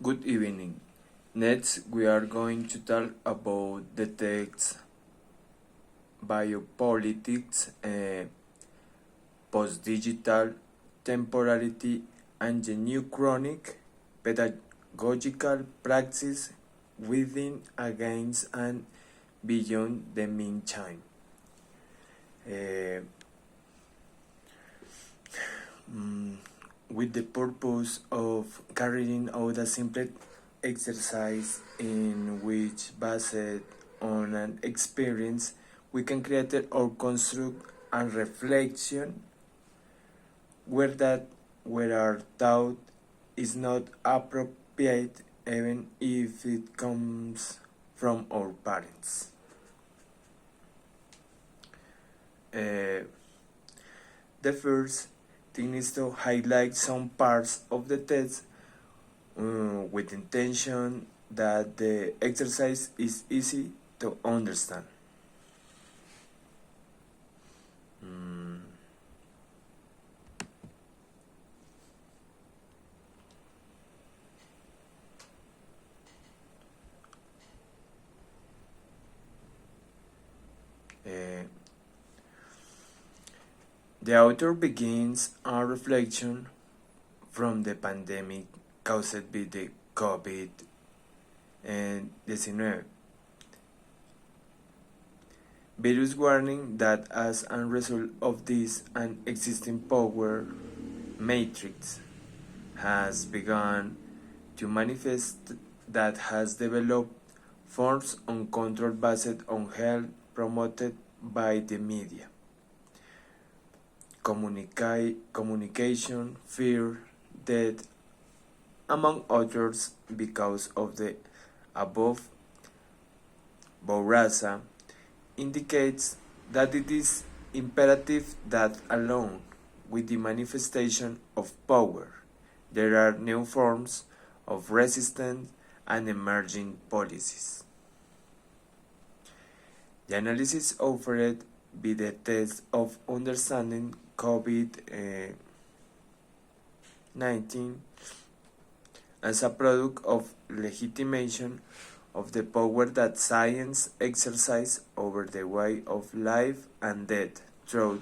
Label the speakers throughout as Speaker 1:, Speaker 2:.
Speaker 1: Good evening. Next, we are going to talk about the text biopolitics, post-digital temporality, and the new chronic pedagogical practice within, against, and beyond the meantime. Uh, with the purpose of carrying out a simple exercise in which, based on an experience, we can create or construct a reflection where our thought is not appropriate even if it comes from our parents. Uh, the first thing is to highlight some parts of the text with intention that the exercise is easy to understand. The author begins a reflection from the pandemic caused by the COVID-19 virus, warning that as a result of this, an existing power matrix has begun to manifest that has developed forms of control based on health promoted by the media, communication, fear, death, among others. Because of the above, Bourassa indicates that it is imperative that along with the manifestation of power, there are new forms of resistance and emerging policies. The analysis offered by the test of understanding COVID-19 as a product of legitimation of the power that science exercises over the way of life and death through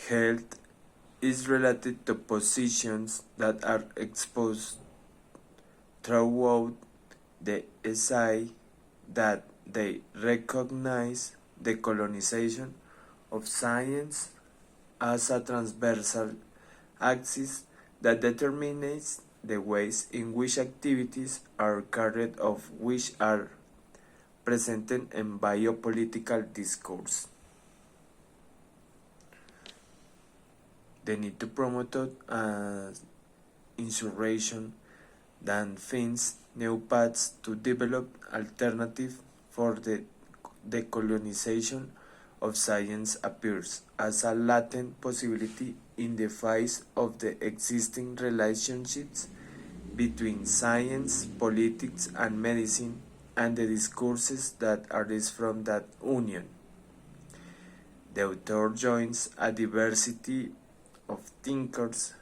Speaker 1: health is related to positions that are exposed throughout the essay, that they recognize the colonization of science as a transversal axis that determines the ways in which activities are carried out, which are presented in biopolitical discourse. The need to promote insurrection that finds new paths to develop alternatives for the decolonization of science appears as a latent possibility in the face of the existing relationships between science, politics, and medicine, and the discourses that arise from that union. The author joins a diversity of thinkers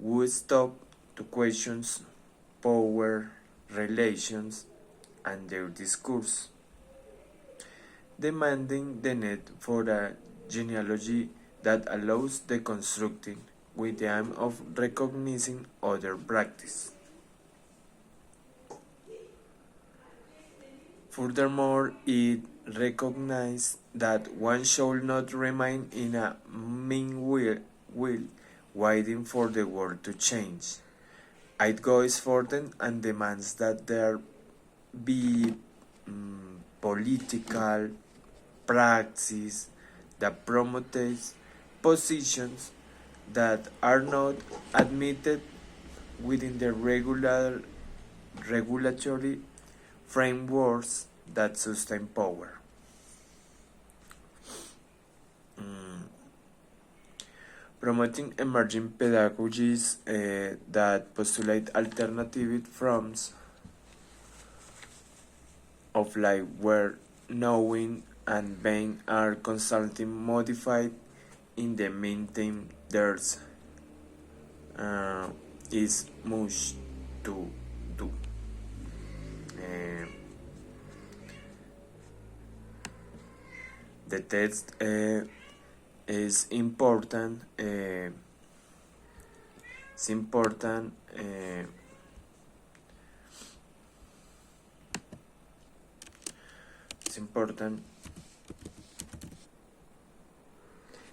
Speaker 1: who stop to question power relations and their discourse, demanding the need for a genealogy that allows the constructing with the aim of recognizing other practice. Furthermore, it recognizes that one should not remain in a mean will waiting for the world to change. It goes further and demands that there be political practice that promotes positions that are not admitted within the regulatory frameworks that sustain power. Promoting emerging pedagogies that postulate alternative forms of life where knowing and being are constantly modified in the meantime there's is much to do. The text is important. It's important. It's important.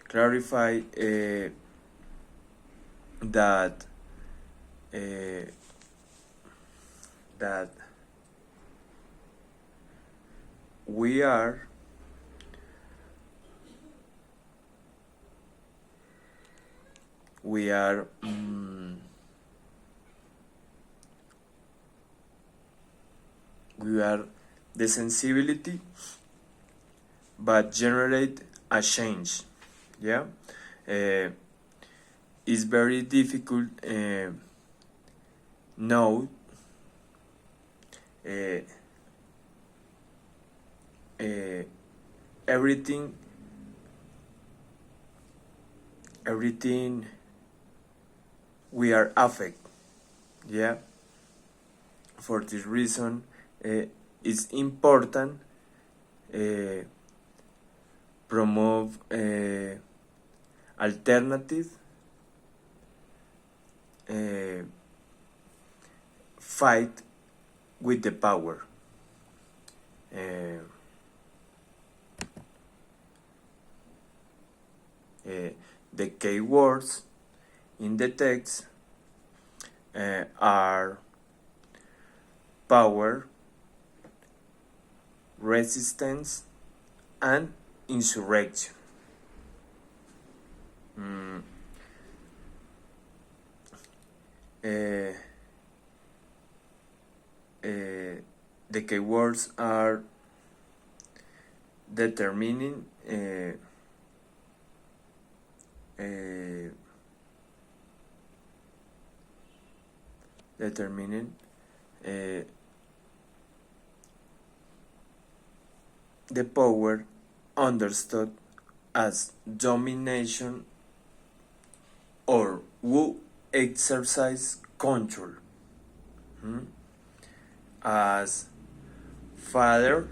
Speaker 1: Clarify that that we are we are the sensibility but generate a change. Yeah, it's very difficult now everything we are affected. Yeah, for this reason it's important promote alternative fight with the power. The key words in the text are power, resistance, and insurrection. The keywords are determining the power understood as domination or who exercise control, as father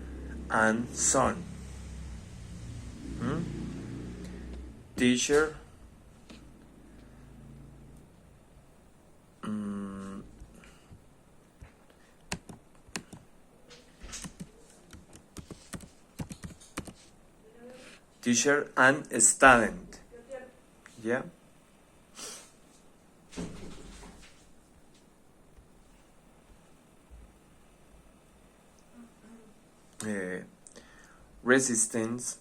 Speaker 1: and son, teacher, teacher and student. Yeah. Resistance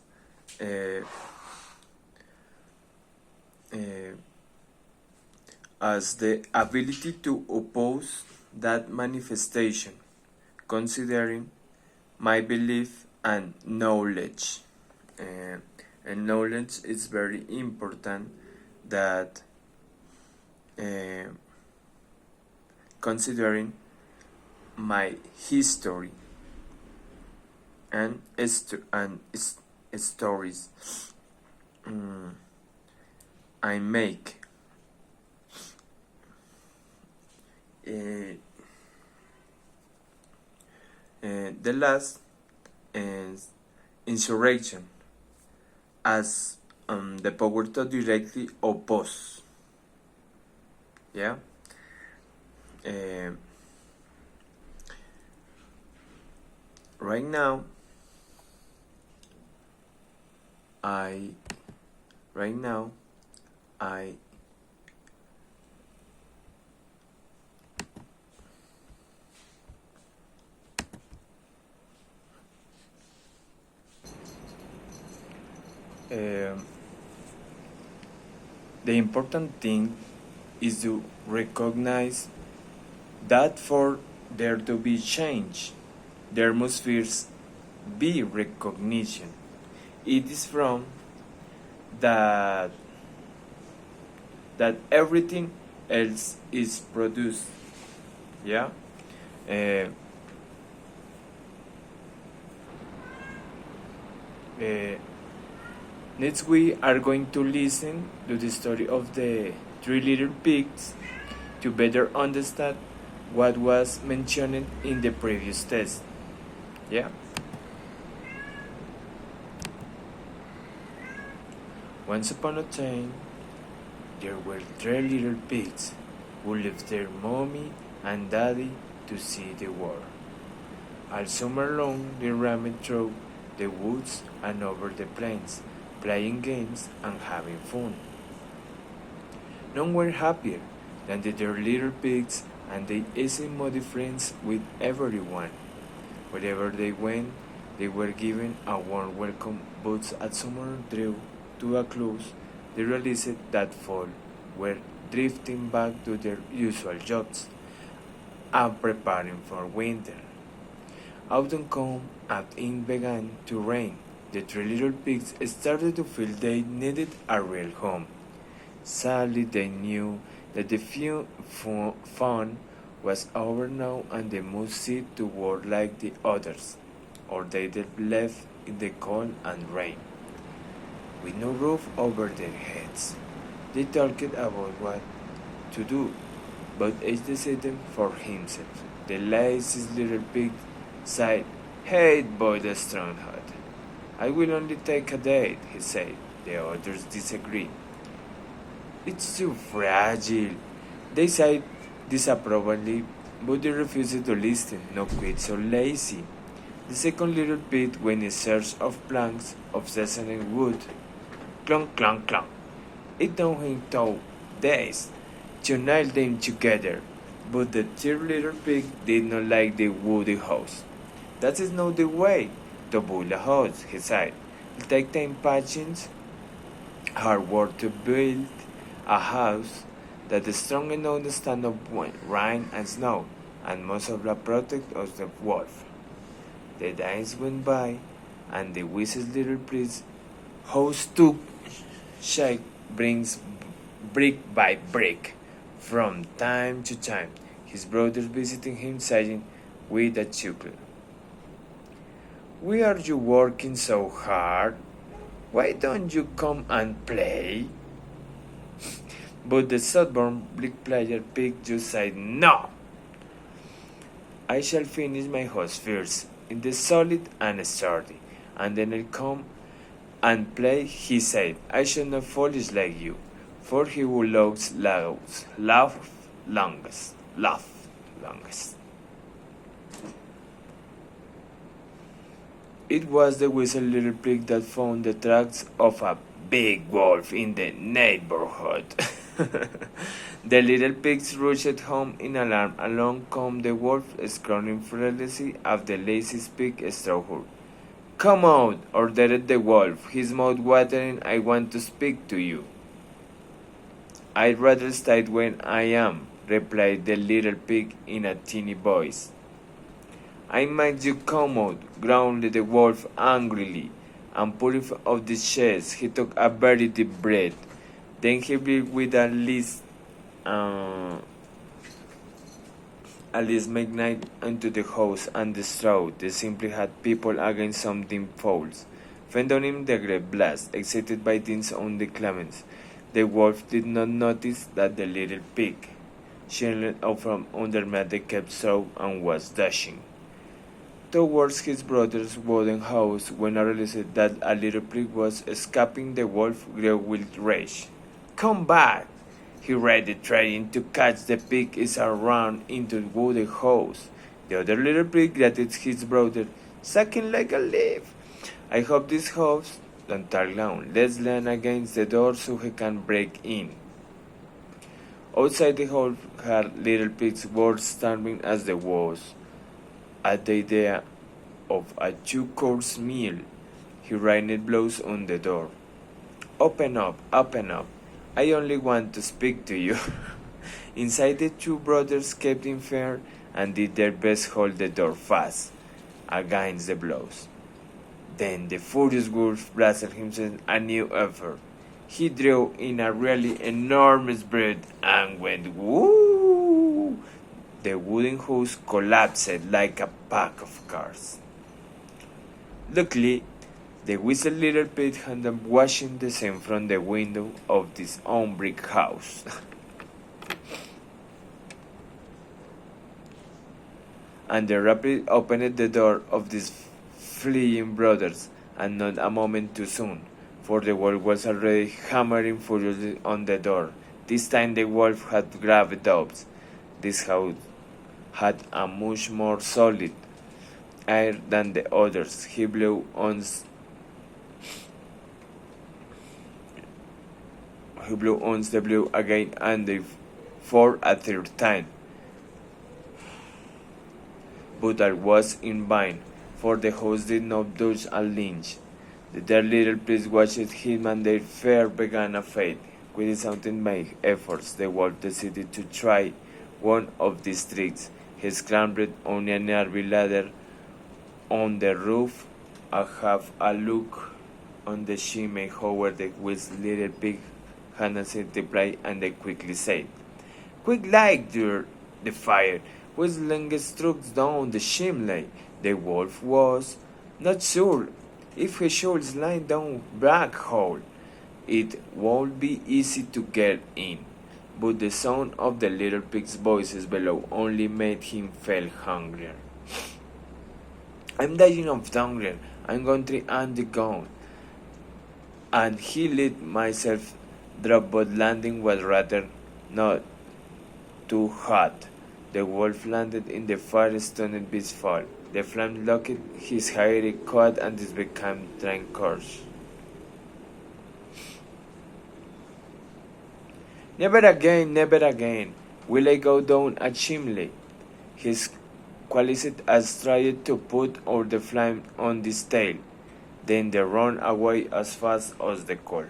Speaker 1: as the ability to oppose that manifestation, considering my belief and knowledge. And knowledge is very important, that considering my history and stories I make. The last is insurrection, as the power to directly oppose. Yeah. Right now, I the important thing is to recognize that for there to be change, there must first be recognition. It is from that everything else is produced. Yeah. Next, we are going to listen to the story of the three little pigs to better understand what was mentioned in the previous test. Yeah? Once upon a time, there were three little pigs who left their mommy and daddy to see the world. All summer long, they roamed through the woods and over the plains, playing games and having fun. None were happier than their little pigs, and they easily made friends with everyone. Wherever they went, they were given a warm welcome, but as summer drew to a close, they realized that fall were drifting back to their usual jobs and preparing for winter. Autumn came and it began to rain. The three little pigs started to feel they needed a real home. Sadly, they knew that the fun was over now and they must sit to work like the others, or they'd be left in the cold and rain, with no roof over their heads. They talked about what to do, but each decided for himself. The laziest little pig sighed, "Hey, boy, the strong heart. I will only take a day," he said. The others disagreed. "It's too fragile," they said disapprovingly, but they refused to listen. "No, quit so lazy." The second little pig went in search of planks of sesame wood. Clunk, clunk, clunk. It took him 2 days to nail them together, but the third little pig did not like the woody house. "That is not the way to build a house," he said. "It takes time, patience, hard work to build a house that is strong enough to stand up rain and snow, and most of all protect us the wolf." The days went by, and the wisest little pig's house took shape brings brick by brick. From time to time, his brothers visiting him, saying with a chuckle, "Why are you working so hard? Why don't you come and play?" But the sunburned brick player pig just said, "No! I shall finish my house first, in the solid and sturdy, and then I'll come and play." He said, "I shall not foolish like you, for he who laugh longest." It was the whistle little pig that found the tracks of a big wolf in the neighborhood. The little pigs rushed home in alarm. Along came the wolf, scrawling furiously at the laziest pig strawhurl. "Come out," ordered the wolf, his mouth watering. "I want to speak to you." "I'd rather stay where I am," replied the little pig in a tiny voice. "I make you come out," growled the wolf angrily, and pulling off the chest, he took a very deep breath. Then he breathed with a least midnight into the house and the straw. They simply had people against something false. Fending him the great blast, excited by things on the clemens. The wolf did not notice that the little pig, shielded up from underneath the kept straw and was dashing towards his brother's wooden house. When I realized that a little pig was escaping, the wolf grew with rage. "Come back!" he raided, trying to catch the pig is around into the wooden house. The other little pig greeted his brother, sucking like a leaf. "I hope this house don't talk down. Let's lean against the door so he can break in." Outside the house, her little pigs were starving as the was. At the idea of a 2-course meal, he rained blows on the door. Open up, I only want to speak to you." Inside, the two brothers kept in fear and did their best to hold the door fast against the blows. Then the furious wolf blasted himself a new effort. He drew in a really enormous breath and went whoo! The wooden house collapsed like a pack of cards. Luckily, The whistle little pig had been watching the scene from the window of his own brick house. And the rabbit opened the door of these fleeing brothers, and not a moment too soon, for the wolf was already hammering furiously on the door. This time the wolf had grabbed doves. This house had a much more solid air than the others. He blew once the blew again, and they for a third time. But that was in vain, for the house did not budge an inch. The dear little priest watched him, and their fear began to fade. Without many efforts, the wolf decided to try one of these tricks. He scrambled on a nearby ladder on the roof and have a look on the chimney. However, the wise little pig had seen the play, and they quickly said, "Quick light the fire!" Whistling struck down the chimney. The wolf was not sure if he should slide down black hole. It would be easy to get in, but the sound of the little pig's voices below only made him feel hungrier. "I'm dying of hunger. I'm going to end the gun." And he let myself drop, but landing was rather not too hot. The wolf landed in the fire, stunned beast fall. The flame locked his hairy coat, and this became train course. Never again will I go down a chimney. His qualities as tried to put out the flame on his tail. Then they ran away as fast as they could.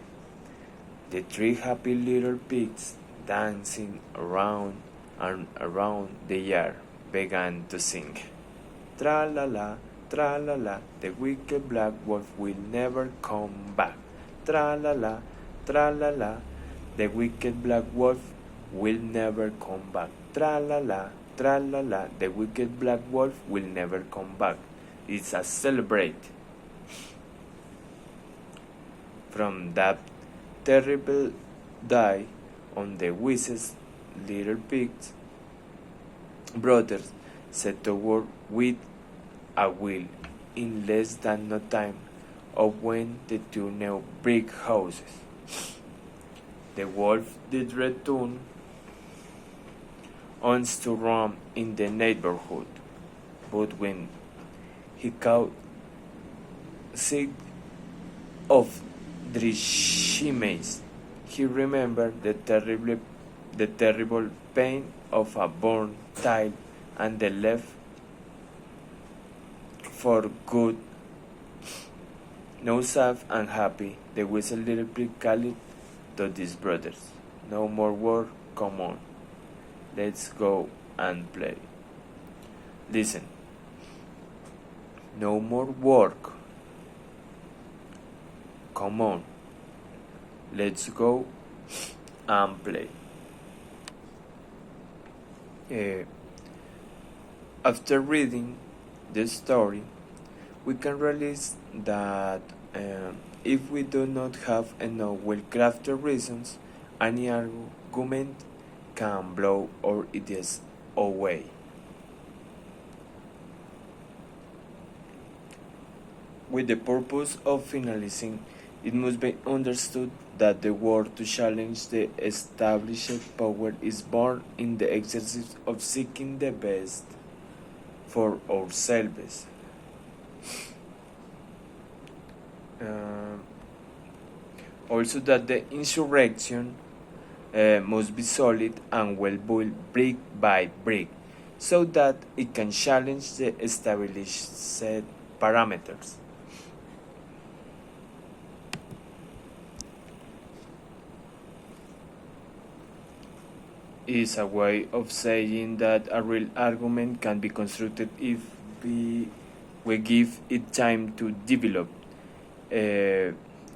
Speaker 1: The three happy little pigs, dancing around and around the yard, began to sing. Tra-la-la, tra-la-la, the wicked black wolf will never come back. Tra-la-la, tra-la-la, the wicked black wolf will never come back. Tra-la-la, tra-la-la, the wicked black wolf will never come back. It's a celebrate. From that terrible day on, the wisest little pigs brothers set to work with a will. In less than no time of when the two new brick houses. The wolf did return once to roam in the neighborhood, but when he caught sick of the chimneys, he remembered the terrible pain of a burnt tile, and they left for good. Now sad and happy, the whistle little pig called to his brothers. "No more work, come on. Let's go and play." Listen. No more work. Come on. Let's go and play. After reading the story, we can realize that if we do not have enough well-crafted reasons, any argument can blow our ideas away. With the purpose of finalizing, it must be understood that the work to challenge the established power is born in the exercise of seeking the best for ourselves. Also, that the insurrection must be solid and well built brick by brick, so that it can challenge the established set parameters. Is a way of saying that a real argument can be constructed if we give it time to develop.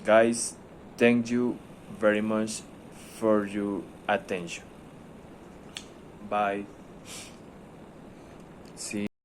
Speaker 1: Guys, thank you very much for your attention. Bye. See you.